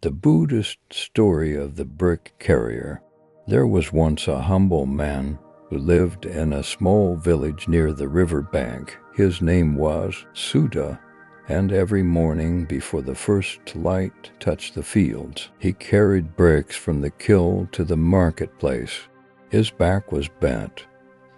The Buddhist Story of the Brick Carrier. There was once a humble man who lived in a small village near the river bank. His name was Suda, and every morning before the first light touched the fields, he carried bricks from the kiln to the marketplace. His back was bent,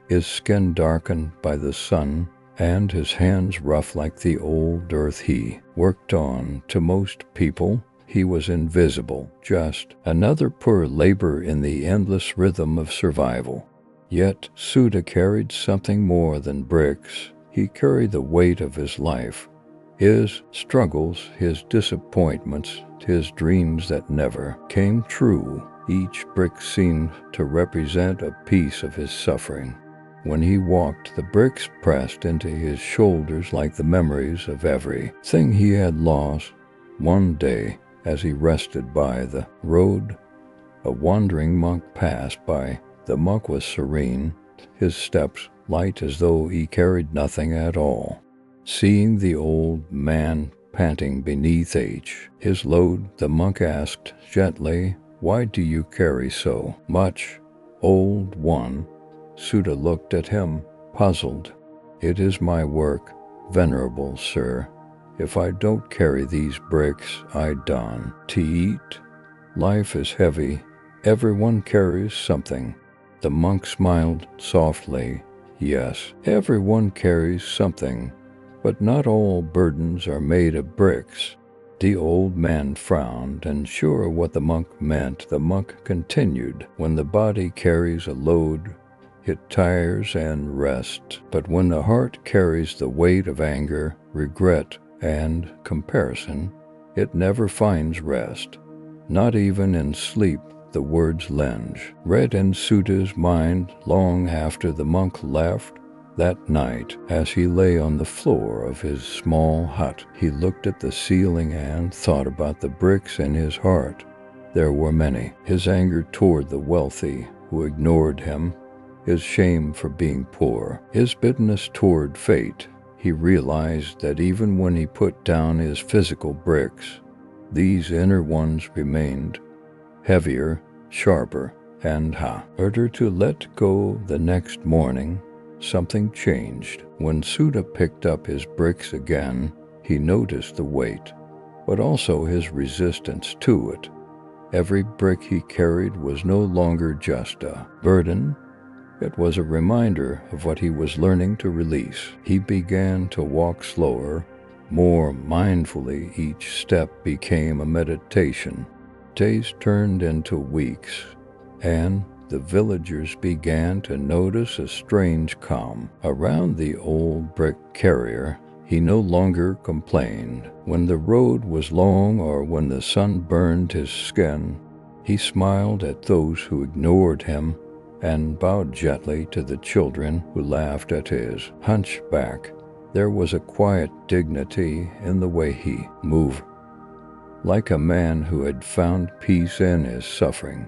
his skin darkened by the sun, and his hands rough like the old earth he worked on. To most people, he was invisible, just another poor labor in the endless rhythm of survival. Yet Suda carried something more than bricks. He carried the weight of his life, his struggles, his disappointments, his dreams that never came true. Each brick seemed to represent a piece of his suffering. When he walked, the bricks pressed into his shoulders like the memories of everything he had lost. One day, as he rested by the road, a wandering monk passed by. The monk was serene, his steps light as though he carried nothing at all. Seeing the old man panting beneath his load, the monk asked gently, "Why do you carry so much, old one?" Suda looked at him, puzzled. "It is my work, venerable sir. If I don't carry these bricks, I die. To eat, life is heavy. Everyone carries something." The monk smiled softly. "Yes, everyone carries something, but not all burdens are made of bricks." The old man frowned, and sure what the monk meant, the monk continued. "When the body carries a load, it tires and rests. But when the heart carries the weight of anger, regret, and comparison, it never finds rest. Not even in sleep." The words lunge read in Suda's mind long after the monk left. That night, as he lay on the floor of his small hut, he looked at the ceiling and thought about the bricks in his heart. There were many. His anger toward the wealthy who ignored him, his shame for being poor, his bitterness toward fate. He realized that even when he put down his physical bricks, these inner ones remained, heavier, sharper, and harder to let go. The next morning, something changed. When Suda picked up his bricks again, he noticed the weight, but also his resistance to it. Every brick he carried was no longer just a burden. It was a reminder of what he was learning to release. He began to walk slower, more mindfully. Each step became a meditation. Days turned into weeks, and the villagers began to notice a strange calm around the old brick carrier. He no longer complained when the road was long or when the sun burned his skin. He smiled at those who ignored him and bowed gently to the children who laughed at his hunchback. There was a quiet dignity in the way he moved, like a man who had found peace in his suffering.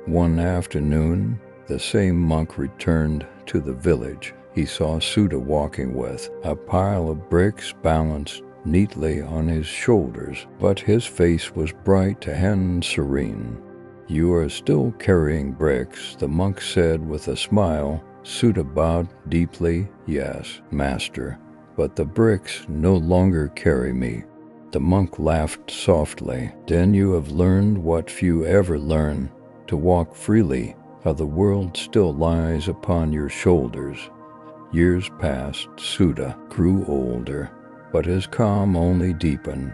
One afternoon, the same monk returned to the village. He saw Suda walking with a pile of bricks balanced neatly on his shoulders, but his face was bright and serene. "You are still carrying bricks," the monk said with a smile. Suda bowed deeply. "Yes, master, but the bricks no longer carry me." The monk laughed softly. "Then you have learned what few ever learn, to walk freely, how the world still lies upon your shoulders." Years passed. Suda grew older, but his calm only deepened.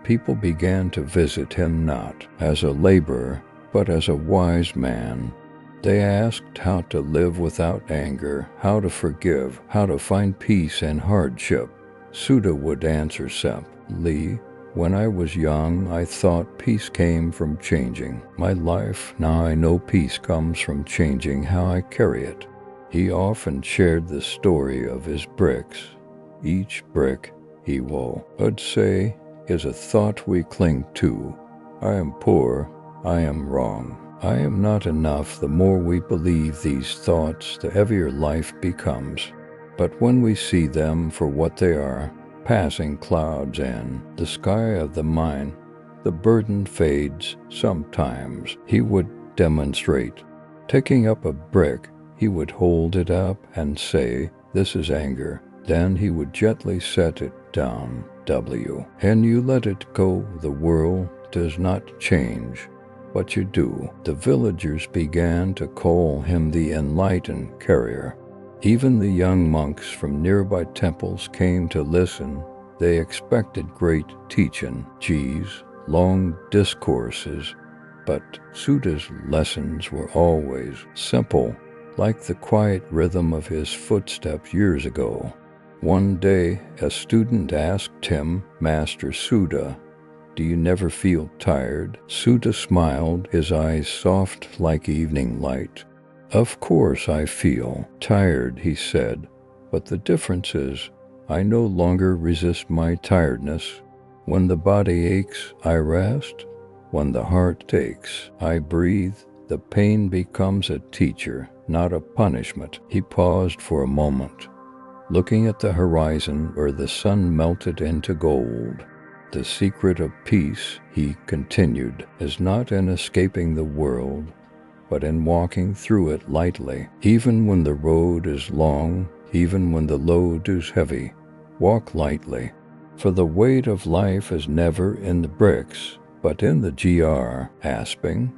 People began to visit him not as a laborer, but as a wise man. They asked how to live without anger, how to forgive, how to find peace in hardship. Suda would answer simply, "When I was young, I thought peace came from changing my life. Now I know peace comes from changing how I carry it." He often shared the story of his bricks. Each brick, he would say, is a thought we cling to. I am poor, I am wrong, I am not enough. The more we believe these thoughts, the heavier life becomes. But when we see them for what they are, passing clouds in the sky of the mind, the burden fades sometimes, he would demonstrate. Taking up a brick, he would hold it up and say, "This is anger." Then he would gently set it down, W. And you let it go, the world does not change, but you do. The villagers began to call him the enlightened carrier. Even the young monks from nearby temples came to listen. They expected great teaching, long discourses, but Suda's lessons were always simple, like the quiet rhythm of his footsteps years ago. One day, a student asked him, "Master Suda, do you never feel tired?" Suda smiled, his eyes soft like evening light. "Of course I feel tired," he said, "but the difference is I no longer resist my tiredness. When the body aches, I rest. When the heart aches, I breathe. The pain becomes a teacher, not a punishment." He paused for a moment, looking at the horizon where the sun melted into gold. "The secret of peace," he continued, "is not in escaping the world, but in walking through it lightly. Even when the road is long, even when the load is heavy, walk lightly. For the weight of life is never in the bricks, but in the asping."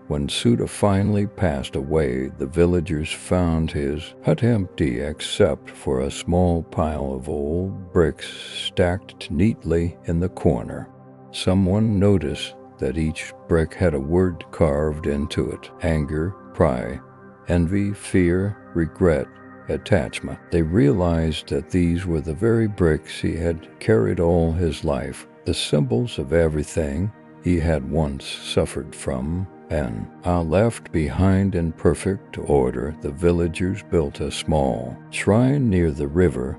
When Suda finally passed away, the villagers found his hut empty except for a small pile of old bricks stacked neatly in the corner. Someone noticed that each brick had a word carved into it: anger, pride, envy, fear, regret, attachment. They realized that these were the very bricks he had carried all his life, the symbols of everything he had once suffered from. And left behind in perfect order, the villagers built a small shrine near the river,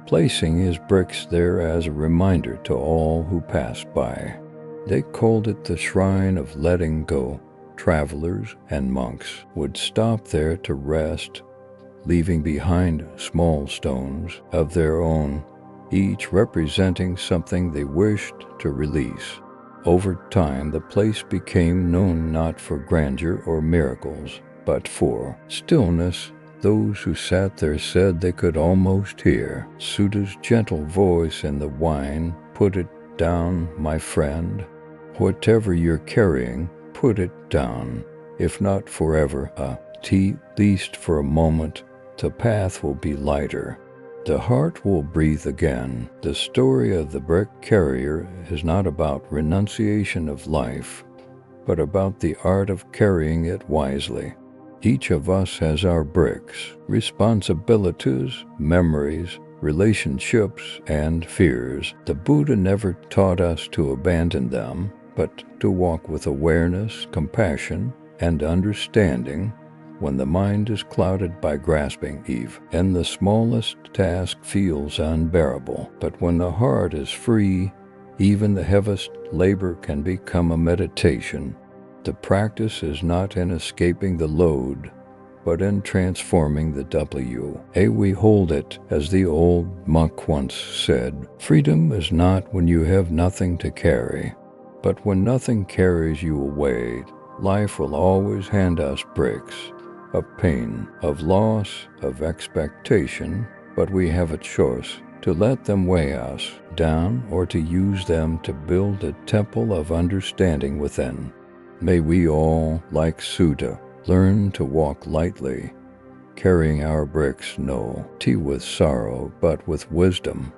placing his bricks there as a reminder to all who passed by. They called it the Shrine of Letting Go. Travelers and monks would stop there to rest, leaving behind small stones of their own, each representing something they wished to release. Over time, the place became known not for grandeur or miracles, but for stillness. Those who sat there said they could almost hear Suda's gentle voice in the wine. "Put it down, my friend. Whatever you're carrying, put it down. If not forever, at least for a moment, the path will be lighter. The heart will breathe again." The story of the brick carrier is not about renunciation of life, but about the art of carrying it wisely. Each of us has our bricks, responsibilities, memories, relationships, and fears. The Buddha never taught us to abandon them, but to walk with awareness, compassion, and understanding. When the mind is clouded by grasping, and the smallest task feels unbearable. But when the heart is free, even the heaviest labor can become a meditation. The practice is not in escaping the load, but in transforming the we hold it. As the old monk once said, "Freedom is not when you have nothing to carry, but when nothing carries you away." Life will always hand us bricks of pain, of loss, of expectation, but we have a choice to let them weigh us down or to use them to build a temple of understanding within. May we all, like Suda, learn to walk lightly, carrying our bricks with sorrow, but with wisdom.